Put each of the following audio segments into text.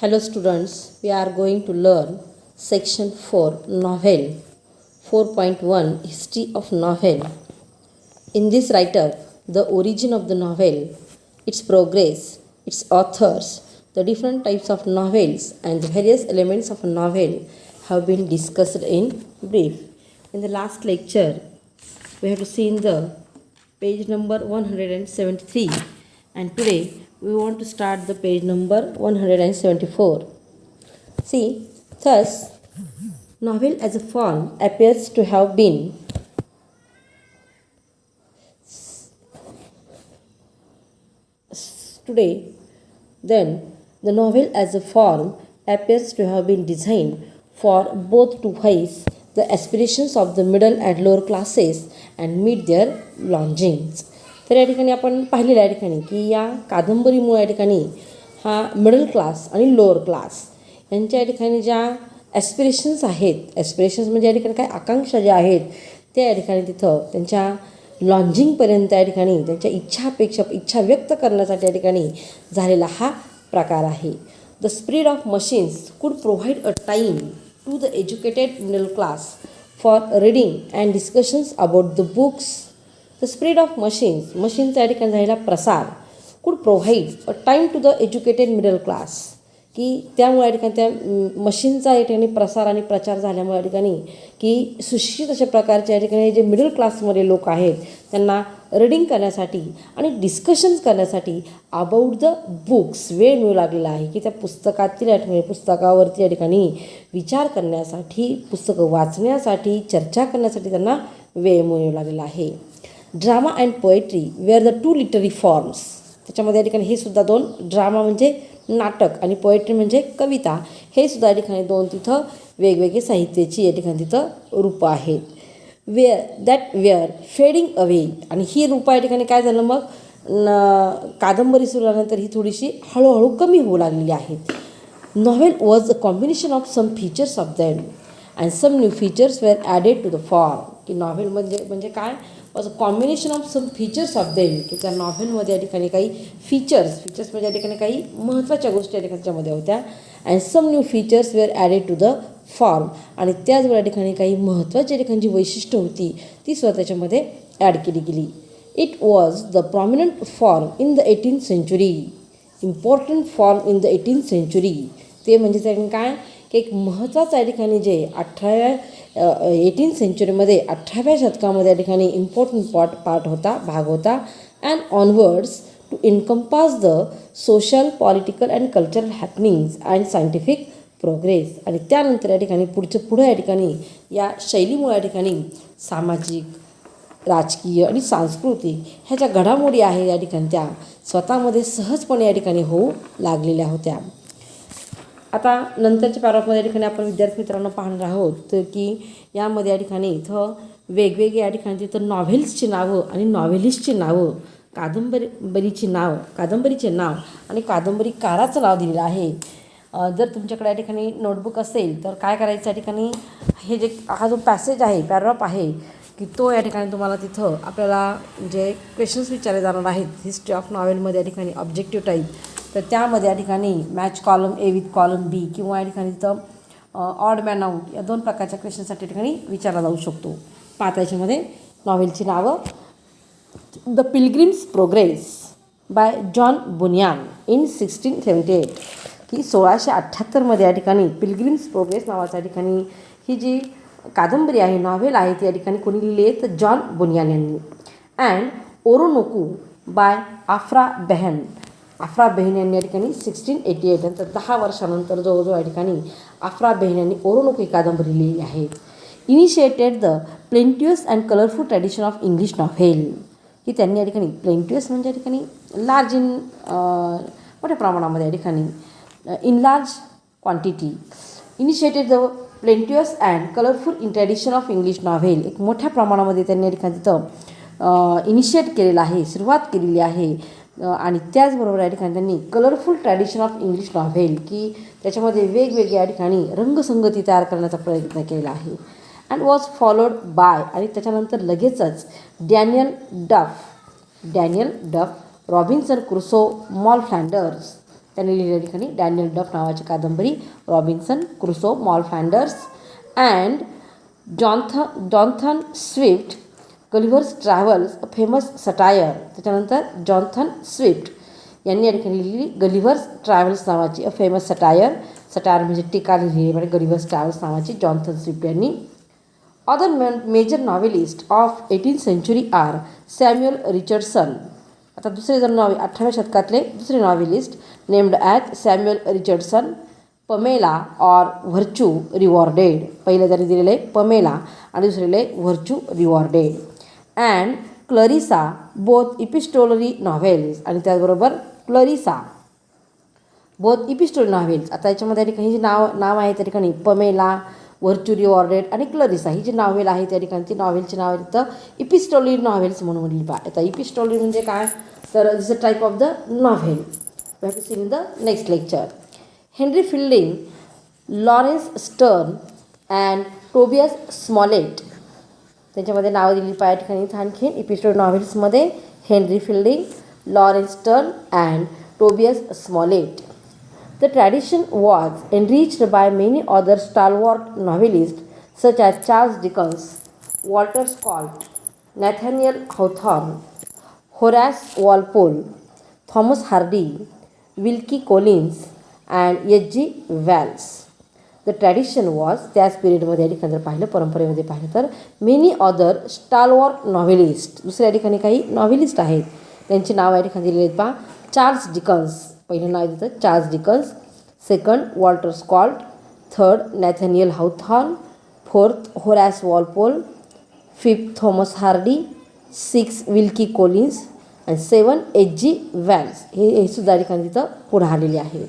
Hello students, we are going to learn section 4 novel 4.1 history of novel. In this write-up, the origin of the novel, its progress, its authors, the different types of novels and the various elements of a novel have been discussed in brief. In the last lecture, we have seen the page number 173 and today we want to start the page number 174. See, thus, novel as a form appears to have been today. Then, the novel as a form appears to have been designed for both to face the aspirations of the middle and lower classes and meet their longings. तर या ठिकाणी आपण पाहिलेलं या ठिकाणी की या कादंबरीमुळे या ठिकाणी हा मिडल क्लास आणि लोअर क्लास यांच्या या ठिकाणी ज्या ॲस्पिरेशन्स आहेत, ॲस्पिरेशन्स म्हणजे या ठिकाणी काय आकांक्षा ज्या आहेत त्या या ठिकाणी तिथं त्यांच्या लॉन्जिंगपर्यंत या ठिकाणी त्यांच्या इच्छा व्यक्त करण्यासाठी या ठिकाणी झालेला हा प्रकार आहे. The spread of machines could provide a time to the educated middle class for reading and discussions about the books. The spread of मशीनचा या ठिकाणी झालेला प्रसार could provide a time to the educated middle class की त्यामुळे या ठिकाणी त्या मशीनचा या ठिकाणी प्रसार आणि प्रचार झाल्यामुळे या ठिकाणी की सुशिक्षित अशा प्रकारचे या ठिकाणी जे मिडल क्लासमध्ये लोक आहेत त्यांना रीडिंग करण्यासाठी आणि डिस्कशन्स करण्यासाठी अबाउट द बुक्स वेळ मिळू लागलेला आहे की त्या पुस्तकातील या ठिकाणी पुस्तकावरती या ठिकाणी विचार करण्यासाठी, पुस्तकं वाचण्यासाठी, चर्चा करण्यासाठी त्यांना वेळ मिळू लागलेला आहे. Drama and poetry were the two literary forms. त्याच्यामध्ये या ठिकाणी हे सुद्धा दोन, ड्रामा म्हणजे नाटक आणि पोएट्री म्हणजे कविता, हे सुद्धा या ठिकाणी दोन तिथं वेगवेगळे साहित्याची या ठिकाणी तिथं रूपं आहेत. Were fading away. आणि ही रूपं या ठिकाणी काय झालं मग कादंबरी सुरू झाल्यानंतर ही थोडीशी हळूहळू कमी होऊ लागलेली आहेत. Novel was a combination of some features of them and some new features were added to the form. की नॉव्हेल म्हणजे काय was a combination of some features of them. की त्या नॉव्हेलमध्ये या ठिकाणी काही फीचर्स म्हणजे या ठिकाणी काही महत्त्वाच्या गोष्टी या ठिकाणी त्याच्यामध्ये होत्या. And some new features were added to the form. आणि त्याचबरोबर या ठिकाणी काही महत्त्वाची या ठिकाणी जी वैशिष्ट्य होती ती सुद्धा त्याच्यामध्ये ॲड केली गेली. It was the prominent form in the 18th century. Important form in the 18th century. ते म्हणजे त्याने काय की एक महत्त्वाचं या ठिकाणी जे 18th centuryमध्ये 18व्या शतकामध्ये या ठिकाणी इम्पॉर्टंट पार्ट होता, भाग होता. And onwards to encompass the social, political and cultural happenings and scientific progress. आणि त्यानंतर या ठिकाणी पुढं या ठिकाणी या शैलीमुळे या ठिकाणी सामाजिक, राजकीय आणि सांस्कृतिक ह्या ज्या घडामोडी आहेत या ठिकाणी त्या स्वतःमध्ये सहजपणे या ठिकाणी होऊ लागलेल्या होत्या. आता नंतरच्या पॅराग्राफमध्ये या ठिकाणी आपण विद्यार्थी मित्रांनो पाहणार आहोत की यामध्ये या ठिकाणी इथं वेगवेगळे या ठिकाणी तिथं नॉव्हेल्सची नावं आणि नॉव्हेलिस्टची नावं, कादंबरीचे नाव आणि कादंबरीकाराचं नाव दिलेलं आहे. जर तुमच्याकडे या ठिकाणी नोटबुक असेल तर काय करायचं, या ठिकाणी हे जे हा जो पॅसेज आहे, पॅराग्राफ आहे की तो या ठिकाणी तुम्हाला तिथं आपल्याला जे क्वेश्चन्स विचारले जाणार आहेत हिस्ट्री ऑफ नॉव्हेलमध्ये या ठिकाणी ऑब्जेक्टिव्ह टाईप, तर त्यामध्ये या ठिकाणी match column A with column B किंवा या ठिकाणी तिथं ऑड मॅन आउट या दोन प्रकारच्या क्वेश्चनसाठी या ठिकाणी विचारला जाऊ शकतो. पाहता याच्यामध्ये नॉव्हेलची नावं. The pilgrim's progress by John Bunyan in 1678. की 1678मध्ये या ठिकाणी पिलग्रिम्स प्रोग्रेस नावाच्या ठिकाणी ही जी कादंबरी आहे, नॉव्हेल आहे, ती या ठिकाणी कोणी लिहिली आहे तर जॉन बुनियान यांनी. अँड ओरोनोकू बाय आफ्रा बेहन यांनी या ठिकाणी 1688 नंतर 10 वर्षानंतर जवळजवळ या ठिकाणी आफ्रा बेहन यांनी ओरोनोकू ही कादंबरी लिहिली आहे. Initiated the plenteous and colourful tradition of English novel. की त्यांनी या ठिकाणी प्लेंटियस म्हणजे या ठिकाणी लार्ज इन मोठ्या प्रमाणामध्ये या ठिकाणी in large quantity. Initiated the plenteous and colourful in tradition of English novel. एक मोठ्या प्रमाणामध्ये त्यांनी या ठिकाणी तिथं इनिशिएट केलेलं आहे, सुरुवात केलेली आहे. आणि त्याचबरोबर या ठिकाणी त्यांनी colourful tradition of English novel की त्याच्यामध्ये वेगवेगळ्या ठिकाणी रंगसंगती तयार करण्याचा प्रयत्न केला आहे. अँड वॉज फॉलोड बाय आणि त्याच्यानंतर लगेचच डॅनियल डफ, रॉबिन्सन क्रुसो, मॉल फ्लँडर्स त्यांनी लिहिलेल्या ठिकाणी डॅनियल डफ नावाची कादंबरी, Robinson Crusoe, Moll Flanders and Jonathan Swift, Gulliver's Travels a famous satire. त्याच्यानंतर जॉन्थन स्विफ्ट यांनी या ठिकाणी लिहिलेली गलिव्हर्स ट्रॅव्हल्स नावाची अ फेमस सटायर. सटायर म्हणजे टीका लिहिली म्हणजे गलिव्हर्स ट्रॅव्हल्स नावाची जॉन्थन स्विफ्ट यांनी. Other major novelists of 18th century are Samuel Richardson. आता दुसरे जर 18व्या शतकातले दुसरे novelist named as Samuel Richardson, Pamela or Virtue Rewarded. पहिले त्यांनी दिलेले पमेला आणि दुसरेले Virtue Rewarded. And Clarissa, both epistolary novels. आणि त्याचबरोबर क्लरिसा, बोथ इपिस्टोलरी नॉव्हेल्स. आता याच्यामध्ये या ठिकाणी जी नाव आहे त्या ठिकाणी पमेला, व्हर्च्यू रिवॉर्डेड आणि क्लरिसा ही जी नॉव्हेल आहे त्या ठिकाणी ती नॉव्हेलची नाव तिथं इपिस्टोलरी नॉव्हेल्स म्हणून म्हणली पहा. आता इपिस्टोलरी म्हणजे काय तर this a type of the novel. We have to see in the next lecture. Henry Fielding, Laurence Sterne and Tobias Smollett त्यांच्यामध्ये नावं दिली पहा या ठिकाणी. आणखी इपिस्टोलरी नॉव्हेल्समध्ये Henry Fielding, Laurence Sterne and Tobias Smollett. The tradition was enriched by many other stalwart novelists such as Charles Dickens, Walter Scott, Nathaniel Hawthorne, Horace Walpole, Thomas Hardy, Wilkie Collins and H.G. Wells. The tradition was त्याच पिरियडमध्ये या ठिकाणी जर पाहिलं परंपरेमध्ये पाहिलं तर many other स्टालवॉर्ट नॉव्हेलिस्ट दुसऱ्या ठिकाणी काही नॉव्हेलिस्ट आहेत त्यांची नाव या ठिकाणी दिलेली आहेत पहा. चार्ल्स डिकन्स पहिलं नाव देतं Charles Dickens, second Walter Scott, third Nathaniel Hawthorne, fourth Horace Walpole, fifth Thomas Hardy, six Wilkie Collins आणि सेवन H.G. वेल्स. हे सुद्धा या ठिकाणी तिथं पुढे आलेले आहेत.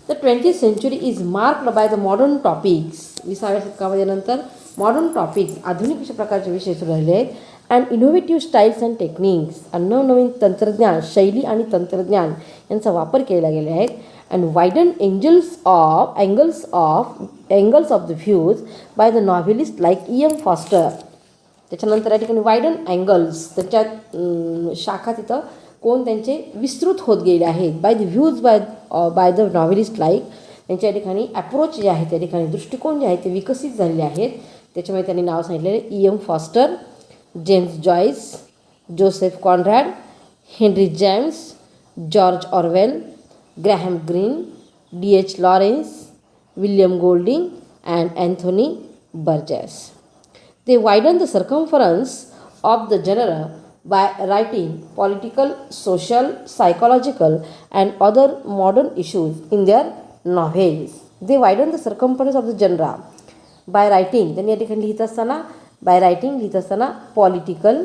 The 20th century is marked by the modern topics. 20व्या शतकामध्ये नंतर मॉडर्न टॉपिक्स आधुनिक अशा प्रकारचे विषय सुरू झालेले आहेत. And innovative styles and techniques आणि नवनवीन तंत्रज्ञान शैली आणि तंत्रज्ञान यांचा वापर केला गेले आहेत. And widen angles of the views by the novelist like E.M. Forster. त्याच्यानंतर या ठिकाणी वायडन अँगल्स त्याच्या शाखा तिथं कोण त्यांचे विस्तृत होत गेले आहेत. By the views by the novelist like त्यांच्या या ठिकाणी अप्रोच जे आहे त्या ठिकाणी दृष्टिकोन जे आहे ते विकसित झालेले आहेत. त्याच्यामुळे त्यांनी नाव सांगितलेले E.M. Forster, James Joyce, Joseph Conrad, Henry James, George Orwell, Graham Greene, D.H. Lawrence, William Golding and Anthony Burgess. They widen the circumference of the genre by writing political, social, psychological and other modern issues in their novels. They widen the circumference of the genre by writing. त्यांनी या ठिकाणी लिहित असताना political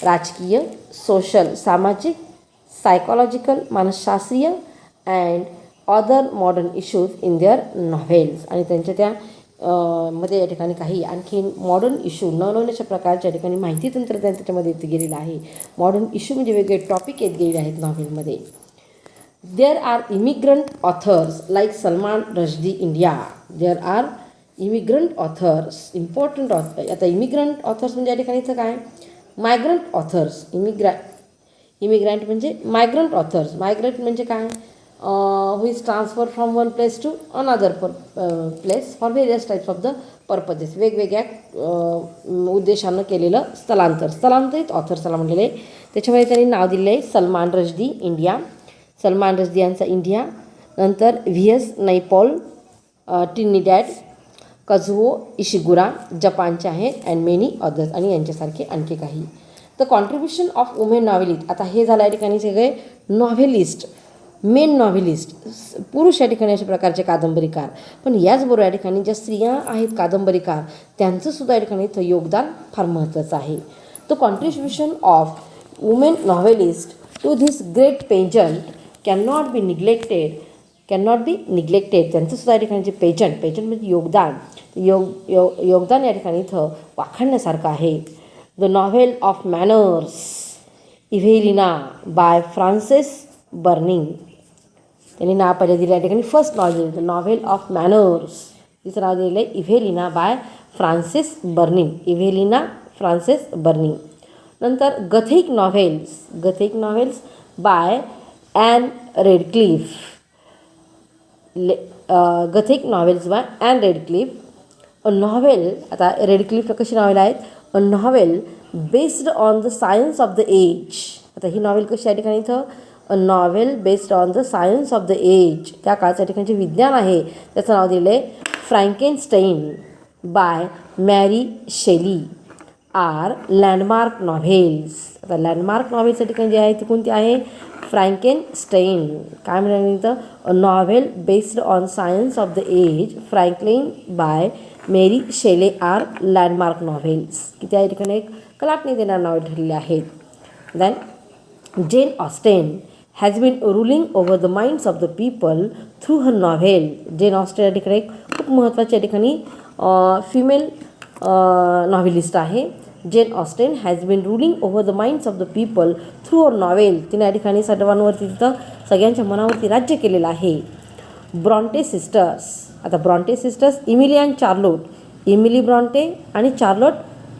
राजकीय, social सामाजिक, psychological मानसशास्त्रीय and other modern issues in their novels. आणि त्यांच्या त्या मध्ये या ठिकाणी काही आणखी मॉडर्न इश्यू नवनवीन प्रकारच्या ठिकाणी माहिती तंत्रज्ञान त्याच्यामध्ये येत गेलेलं आहे. मॉडर्न इश्यू म्हणजे वेगळे टॉपिक येत गेलेले आहेत नॉव्हेलमध्ये. There are immigrant authors like Salman Rushdie India. There are immigrant authors important author. आता इमिग्रंट ऑथर्स म्हणजे या ठिकाणीचं काय मायग्रंट ऑथर्स. इमिग्रंट म्हणजे मायग्रंट ऑथर्स. मायग्रंट म्हणजे काय who is transferred from one place to another place for various types of the purposes. वेगवेगळ्या उद्देशानं केलेलं स्थलांतरित ऑथर्स त्याला म्हणलेले. त्याच्यामध्ये त्यांनी नाव दिले आहे सलमान रश्दी इंडिया. सलमान रश्दी यांचा इंडिया. नंतर V.S. नैपॉल ट्रिनिडॅड, कझुओ इशिगुरा जपानचे आहेत अँड मेनी अदर्स आणि यांच्यासारखे आणखी काही. The contribution of women novelist. आता हे झालं या ठिकाणी सगळे नॉव्हेलिस्ट मेन नॉव्हेलिस्ट पुरुष या ठिकाणी अशा प्रकारचे कादंबरीकार. पण याचबरोबर या ठिकाणी ज्या स्त्रिया आहेत कादंबरीकार त्यांचंसुद्धा या ठिकाणी इथं योगदान फार महत्त्वाचं आहे. The contribution of women novelist to this great pageant cannot be neglected. त्यांचंसुद्धा या ठिकाणी जे पेजंट म्हणजे योगदान योगदान या ठिकाणी इथं वाखाणण्यासारखं आहे. The novel of manners Evelina by Frances Burning. त्यांनी नाव पहिले दिलं या ठिकाणी फर्स्ट नॉव्हेल दिलं द नॉव्हेल ऑफ मॅनर्स. तिचं नाव दिलेलं आहे इव्हेलिना बाय फ्रान्सिस बर्निंग. नंतर Gothic novels by Ann Radcliffe. Gothic novels by Ann Radcliffe. A novel, आता रेडक्लिफ कशी नॉवेल आहेत, a novel based on the science of the age. आता ही नॉवेल कशी आहे ठिकाणी इथं, a novel based on the science of the age, त्या काळच्या ठिकाणी जे विज्ञान आहे त्याचं नाव दिलं आहे फ्रँकेनस्टाईन बाय मॅरी शेली आर लँडमार्क नॉव्हेल्स. आता लँडमार्क नॉव्हेलच्या ठिकाणी जे आहे ती कोणती आहे, फ्रँकेनस्टाईन. काय म्हणाले इथं, a novel based on science of the age Franklin by Mary Shelley are landmark novels. की त्या ठिकाणी एक कलाटणी देणारे नावे ठरलेले आहेत. Then Jane Austen has been ruling over the minds of the people through her novel. Jane Austen या ठिकाणी एक खूप महत्त्वाची या ठिकाणी फिमेल नॉव्हेलिस्ट आहे. Jane Austen has been ruling over the minds of the people through her novel. तिने या ठिकाणी सर्वांवरती तिथं सगळ्यांच्या मनावरती राज्य केलेलं आहे. ब्रॉन्टे सिस्टर्स, आता Brontë sisters Emily and Charlotte, Emily Brontë आणि चार्लोट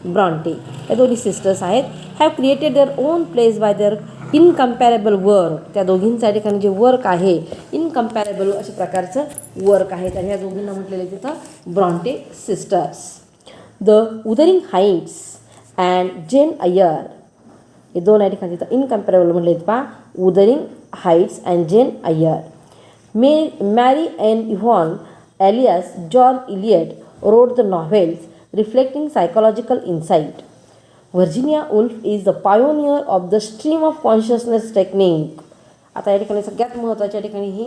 ब्रॉन्टे या दोन्ही सिस्टर्स आहेत. Have created their own place by their incomparable work. त्या दोघींचं या ठिकाणी जे वर्क आहे इनकम्पॅरेबल अशा प्रकारचं वर्क आहे. तर ह्या दोघींना म्हटलेलं आहे तिथं Brontë sisters. The Wuthering Heights and Jane Eyre, हे दोन या ठिकाणी तिथं इनकम्पॅरेबल म्हटले आहेत पहा, Wuthering Heights and Jane Eyre. Mary and Evans alias John Eliot wrote the novels reflecting psychological insight. Virginia Woolf is the pioneer of the stream of consciousness technique. आता या ठिकाणी सगळ्यात महत्त्वाच्या ठिकाणी ही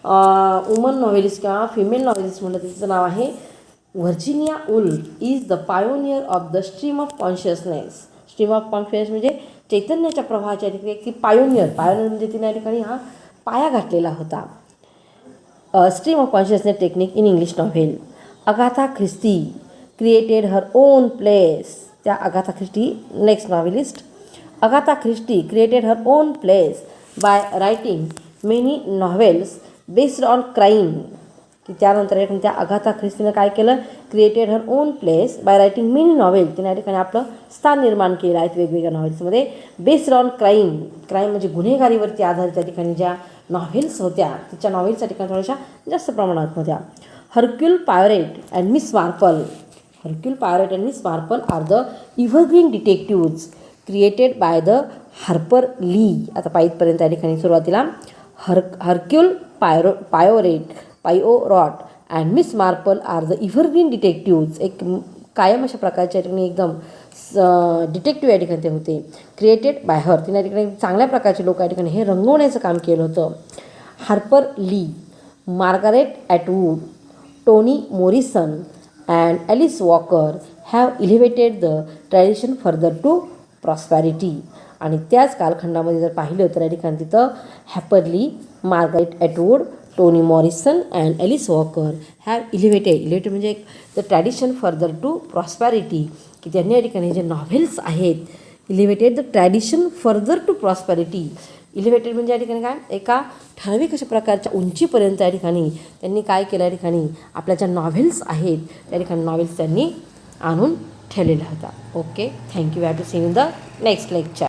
वुमन नॉव्हेलिस्ट किंवा फिमेल नॉव्हेलिस्ट म्हणलं तिचं नाव आहे Virginia Woolf is the pioneer of the stream of consciousness. Stream of consciousness म्हणजे चैतन्याच्या प्रवाहाच्या ठिकाणी ती पायोनियर म्हणजे तिने या ठिकाणी हा पाया घातलेला होता. Stream of consciousness technique in English novel. Agatha Christie created her own place. त्या Agatha Christie next novelist. Agatha Christie created her own place by writing many novels based on crime. की त्यानंतर त्या अगाथा ख्रिस्तीनं काय केलं, created her own place by writing many novel. तिने या ठिकाणी आपलं स्थान निर्माण केलं आहे वेगवेगळ्या नॉव्हेल्समध्ये. बेस्ड ऑन क्राईम, क्राईम म्हणजे गुन्हेगारीवरती आधारित त्या ठिकाणी ज्या नॉव्हेल्स होत्या तिच्या नॉव्हेल्सच्या ठिकाणी थोड्याशा जास्त प्रमाणात होत्या. Hercule Poirot and Miss Marple. Hercule Poirot and Miss Marple are the evergreen detectives created by the Harper Lee. आता पायीतपर्यंत या ठिकाणी सुरुवातीला Hercule Poirot and Miss Marple are the evergreen detectives. एक कायम अशा प्रकारच्या ठिकाणी एकदम डिटेक्टिव्ह या ठिकाणी ते होते. क्रिएटेड बाय हर, तिने या ठिकाणी चांगल्या प्रकारचे लोक या ठिकाणी हे रंगवण्याचं काम केलं होतं. Harper Lee, Margaret Atwood, Toni Morrison and Alice Walker have elevated the tradition further to prosperity. आणि त्याच कालखंडामध्ये जर पाहिलं तर या ठिकाणी तिथं Harper Lee, Margaret Atwood, Toni Morrison and Alice Walker have elevated म्हणजे एक the tradition further to prosperity. की त्यांनी या ठिकाणी जे नॉव्हेल्स आहेत elevated the tradition further to prosperity. Elevated म्हणजे या ठिकाणी काय, एका ठराविक अशा प्रकारच्या उंचीपर्यंत या ठिकाणी त्यांनी काय केलं, या ठिकाणी आपल्या ज्या नॉव्हेल्स आहेत त्या ठिकाणी नॉव्हेल्स त्यांनी आणून ठेवलेला होता. Okay, thank you. Have to see in the next lecture.